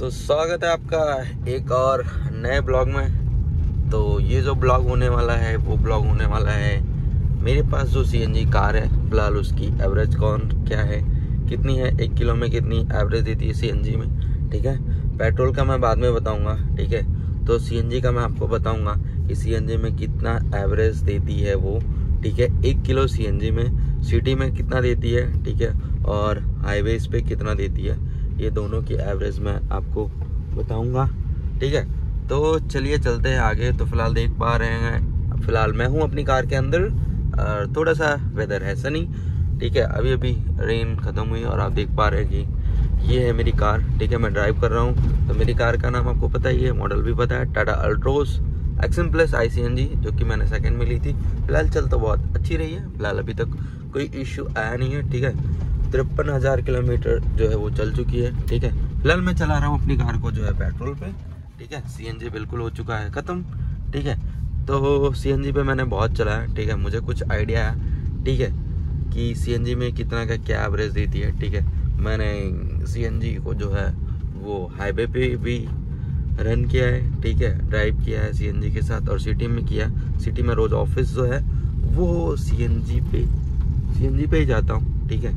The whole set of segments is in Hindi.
तो स्वागत है आपका एक और नए ब्लॉग में। तो ये जो ब्लॉग होने वाला है वो ब्लॉग होने वाला है मेरे पास जो सीएनजी कार है, फिलहाल उसकी एवरेज कौन क्या है, कितनी है, 1 किलो में कितनी एवरेज देती है सीएनजी में। ठीक है, पेट्रोल का मैं बाद में बताऊंगा। ठीक है, तो सीएनजी का मैं आपको बताऊंगा कि सीएनजी में कितना एवरेज देती है वो। ठीक है, 1 किलो सीएनजी में सिटी में कितना देती है, ठीक है, और हाईवेज पे कितना देती है, ये दोनों की एवरेज मैं आपको बताऊंगा। ठीक है, तो चलिए चलते हैं आगे। तो फिलहाल देख पा रहे हैं, फिलहाल मैं हूँ अपनी कार के अंदर। थोड़ा सा वेदर है सनी। ठीक है, अभी अभी रेन खत्म हुई और आप देख पा रहे हैं कि ये है मेरी कार। ठीक है, मैं ड्राइव कर रहा हूँ। तो मेरी कार का नाम आपको पता ही है, मॉडल भी पता है, Tata Altroz XM plus ICNG, जो कि मैंने सेकंड में ली थी। फिलहाल चल तो बहुत अच्छी रही है, फिलहाल अभी तक कोई इश्यू आया नहीं है। ठीक है, 53,000 किलोमीटर जो है वो चल चुकी है। ठीक है, फिलहाल मैं चला रहा हूँ अपनी कार को जो है पेट्रोल पे। ठीक है, सीएनजी बिल्कुल हो चुका है खत्म। ठीक है, तो सीएनजी पे मैंने बहुत चलाया। ठीक है, मुझे कुछ आइडिया है, ठीक है, कि सीएनजी में कितना का क्या एवरेज देती है। ठीक है, मैंने सीएनजी को जो है वो हाईवे पे भी रन किया है। ठीक है, ड्राइव किया है सीएनजी के साथ, और सिटी में किया। सिटी में रोज ऑफिस जो है वो सीएनजी पे ही जाता हूँ। ठीक है,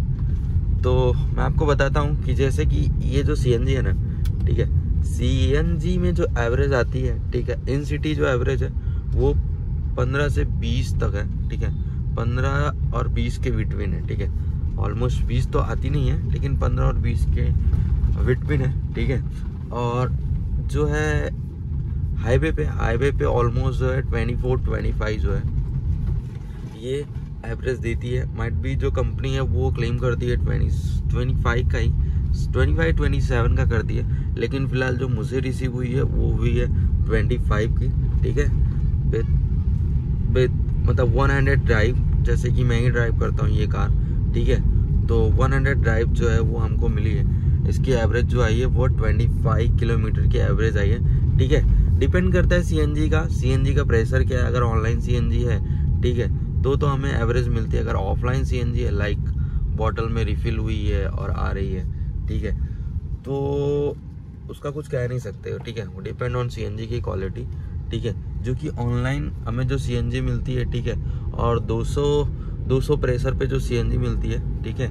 तो मैं आपको बताता हूँ कि जैसे कि ये जो सीएनजी है ना, ठीक है, सीएनजी में जो एवरेज आती है, ठीक है, इन सिटी जो एवरेज है वो 15 से 20 तक है। ठीक है, 15 और 20 के बिटवीन है। ठीक है, ऑलमोस्ट 20 तो आती नहीं है, लेकिन 15 और 20 के बिटवीन है। ठीक है, और जो है हाईवे पे ऑलमोस्ट जो है 24-25 जो है ये एवरेज देती है। माइट भी जो कंपनी है वो क्लेम करती है 25 का ही, 25-27 का करती है, लेकिन फिलहाल जो मुझे रिसीव हुई है वो हुई है 25 की। ठीक है, मतलब 100 ड्राइव, जैसे कि मैं ही ड्राइव करता हूँ ये कार। ठीक है, तो 100 ड्राइव जो है वो हमको मिली है। इसकी एवरेज जो आई है वो 25 किलोमीटर की एवरेज आई है। ठीक है, डिपेंड करता है सीएनजी का प्रेशर क्या है। अगर ऑनलाइन सीएनजी है, ठीक है, तो हमें एवरेज मिलती है। अगर ऑफलाइन सीएनजी है, लाइक बॉटल में रिफिल हुई है और आ रही है, ठीक है, तो उसका कुछ कह नहीं सकते हो। ठीक है, वो डिपेंड ऑन सीएनजी की क्वालिटी। ठीक है, जो कि ऑनलाइन हमें जो सीएनजी मिलती है, ठीक है, और 200 प्रेशर पे जो सीएनजी मिलती है, ठीक है,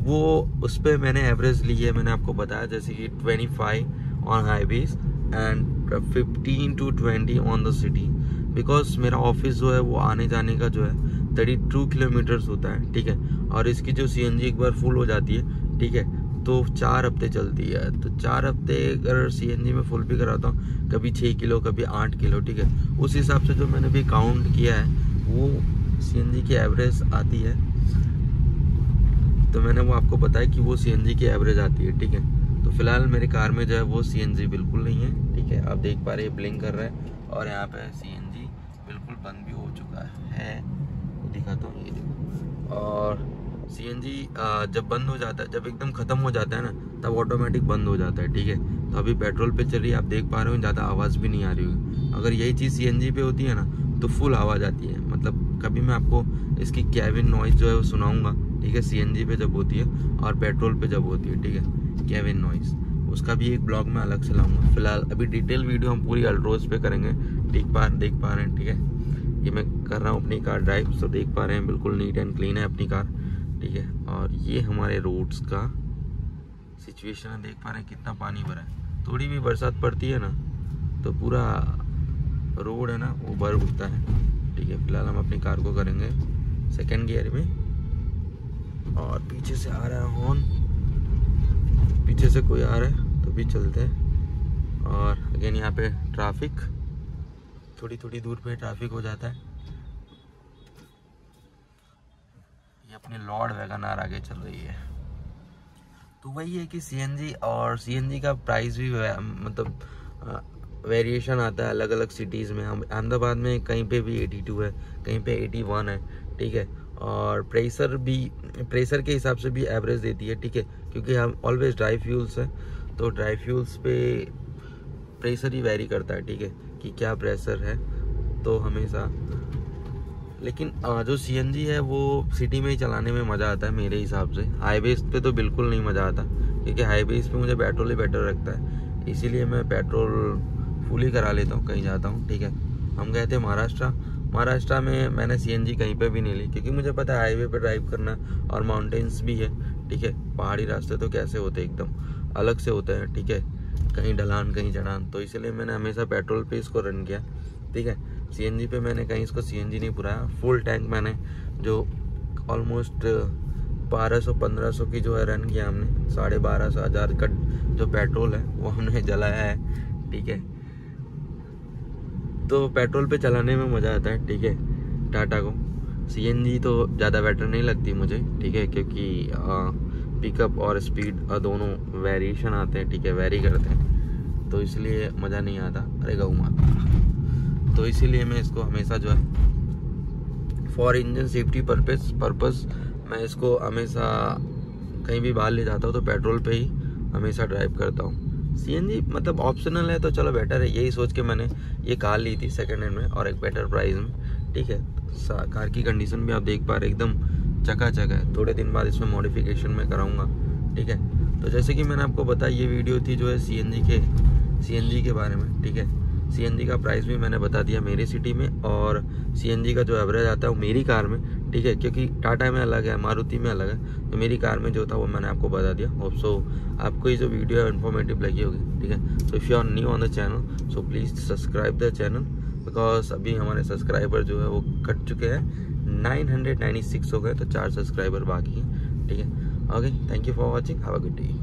वो उस पर मैंने एवरेज ली है। मैंने आपको बताया जैसे कि 25 on highways and 15 to 20 on the city, because मेरा ऑफिस जो है वो आने जाने का जो है 32 किलोमीटर्स होता है। ठीक है, और इसकी जो सीएनजी एक बार फुल हो जाती है, ठीक है, तो 4 हफ्ते चलती है। तो 4 हफ्ते अगर सीएनजी में फुल भी कराता हूँ, कभी 6 किलो कभी 8 किलो, ठीक है, उस हिसाब से जो मैंने भी काउंट किया है वो सीएनजी की एवरेज आती है। तो मैंने वो आपको बताया कि वो सीएनजी की एवरेज आती है। ठीक है, तो फिलहाल मेरी कार में जो है वो सीएनजी बिल्कुल नहीं है। ठीक है, आप देख पा रहे हैं ब्लिंक कर रहा है, और यहाँ पे सीएनजी बिल्कुल बंद भी हो चुका है। दिखाता हूँ, ये देखो। और सीएनजी जब बंद हो जाता है, जब एकदम खत्म हो जाता है ना, तब ऑटोमेटिक बंद हो जाता है। ठीक है, तो अभी पेट्रोल पे चल रही है, आप देख पा रहे हो, ज़्यादा आवाज़ भी नहीं आ रही होगी। अगर यही चीज़ सीएनजी पे होती है ना, तो फुल आवाज़ आती है। मतलब कभी मैं आपको इसकी कैबिन नॉइज जो है वो सुनाऊंगा। ठीक है, सीएनजी पे जब होती है और पेट्रोल पे जब होती है, ठीक है, कैबिन नॉइज, उसका भी एक ब्लॉग में अलग से लाऊंगा। फिलहाल अभी डिटेल वीडियो हम पूरी अल्ट्रोज पे करेंगे। देख पा रहे हैं, ठीक है, ये मैं कर रहा हूँ अपनी कार ड्राइव, तो देख पा रहे हैं बिल्कुल नीट एंड क्लीन है अपनी कार। ठीक है, और ये हमारे रोड्स का सिचुएशन है, देख पा रहे हैं कितना पानी भरा है। थोड़ी भी बरसात पड़ती है ना तो पूरा रोड है ना वो भर उठता है। ठीक है, फिलहाल हम अपनी कार को करेंगे सेकेंड गियर में, और पीछे से आ रहा है हॉर्न, पीछे से कोई आ रहा है तो भी चलते हैं। और अगेन यहाँ पे ट्रैफिक, थोड़ी दूर पे ट्रैफिक हो जाता है। ये अपनी लॉर्ड वैगनआर आगे चल रही है। तो वही है कि सीएनजी का प्राइस भी मतलब वेरिएशन आता है अलग अलग सिटीज़ में। हम अहमदाबाद में कहीं पे भी 82 है, कहीं पे 81 है। ठीक है, और प्रेशर के हिसाब से भी एवरेज देती है। ठीक है, क्योंकि हम ऑलवेज ड्राई फ्यूल्स है, तो ड्राई फ्यूल्स पे प्रेशर ही वेरी करता है। ठीक है, कि क्या प्रेशर है, तो हमेशा। लेकिन जो सीएनजी है वो सिटी में ही चलाने में मज़ा आता है मेरे हिसाब से। हाईवेज पे तो बिल्कुल नहीं मज़ा आता, क्योंकि हाईवेज पे मुझे पेट्रोल ही बेटर लगता है। इसीलिए मैं पेट्रोल फुल ही करा लेता हूँ कहीं जाता हूँ, ठीक है। हम गए थे महाराष्ट्र में मैंने CNG कहीं पे भी नहीं ली, क्योंकि मुझे पता है हाईवे पे ड्राइव करना और माउंटेन्स भी है, ठीक है। पहाड़ी रास्ते तो कैसे होते हैं, एकदम अलग से होते हैं, ठीक है। कहीं ढलान कहीं चढ़ान, तो इसलिए मैंने हमेशा पेट्रोल पे इसको रन किया, ठीक है। CNG पे मैंने कहीं इसको CNG नहीं पुराया। फुल टैंक मैंने जो ऑलमोस्ट 1200-1500 की जो है रन किया हमने, 12,500-1000 का जो पेट्रोल है वो हमने जलाया है, ठीक है। तो पेट्रोल पे चलाने में मज़ा आता है, ठीक है, टाटा को। CNG तो ज़्यादा बेटर नहीं लगती मुझे, ठीक है, क्योंकि पिकअप और स्पीड दोनों वेरिएशन आते हैं, ठीक है, वेरी करते हैं, तो इसलिए मज़ा नहीं आता। अरे गऊ माता, तो इसीलिए मैं इसको हमेशा जो है फॉर इंजन सेफ्टी पर्पस मैं इसको हमेशा कहीं भी बाहर ले जाता हूँ तो पेट्रोल पे ही हमेशा ड्राइव करता हूँ। CNG मतलब ऑप्शनल है तो चलो बेटर है, यही सोच के मैंने ये कार ली थी सेकंड हैंड में और एक बेटर प्राइस में, ठीक है। कार की कंडीशन भी आप देख पा रहे एकदम चकाचक है। थोड़े दिन बाद इसमें मॉडिफिकेशन मैं कराऊंगा, ठीक है। तो जैसे कि मैंने आपको बताया ये वीडियो थी जो है CNG के बारे में, ठीक है। CNG का प्राइस भी मैंने बता दिया मेरी सिटी में, और CNG का जो एवरेज आता है वो मेरी कार में, ठीक है, क्योंकि टाटा में अलग है, मारुति में अलग है, तो मेरी कार में जो था वो मैंने आपको बता दिया। होप सो आपको ये जो वीडियो है इन्फॉर्मेटिव लगी होगी, ठीक है। So if you are new on the channel so please subscribe the channel, because अभी हमारे सब्सक्राइबर जो है वो कट चुके हैं, 996 हो गए, तो 4 सब्सक्राइबर बाकी हैं, ठीक है। Okay, thank you for watching, have a good day.